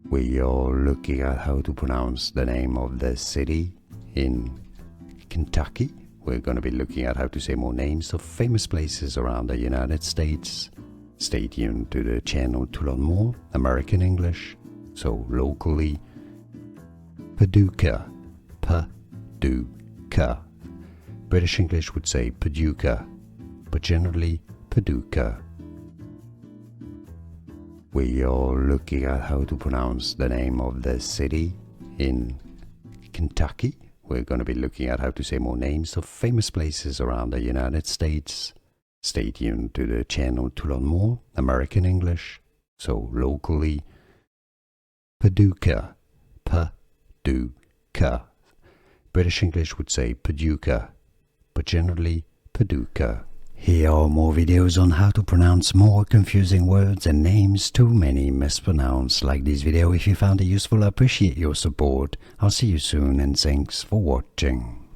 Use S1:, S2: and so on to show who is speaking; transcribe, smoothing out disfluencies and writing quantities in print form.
S1: We are looking at how to pronounce the name of the city in Kentucky. We're going to be looking at how to say more names of famous places around the United States. Stay tuned to the channel to learn more American English. So locally, Paducah, Paducah. British English would say Paducah, but generally Paducah. We are looking at how to pronounce the name of the city in Kentucky. We're going to be looking at how to say more names of famous places around the United States. Stay tuned to the channel to learn more American English. So locally, Paducah, Paducah. British English would say Paducah, but generally Paducah. Here are more videos on how to pronounce more confusing words and names too many mispronounced. Like this video if you found it useful. I appreciate your support. I'll see you soon and thanks for watching.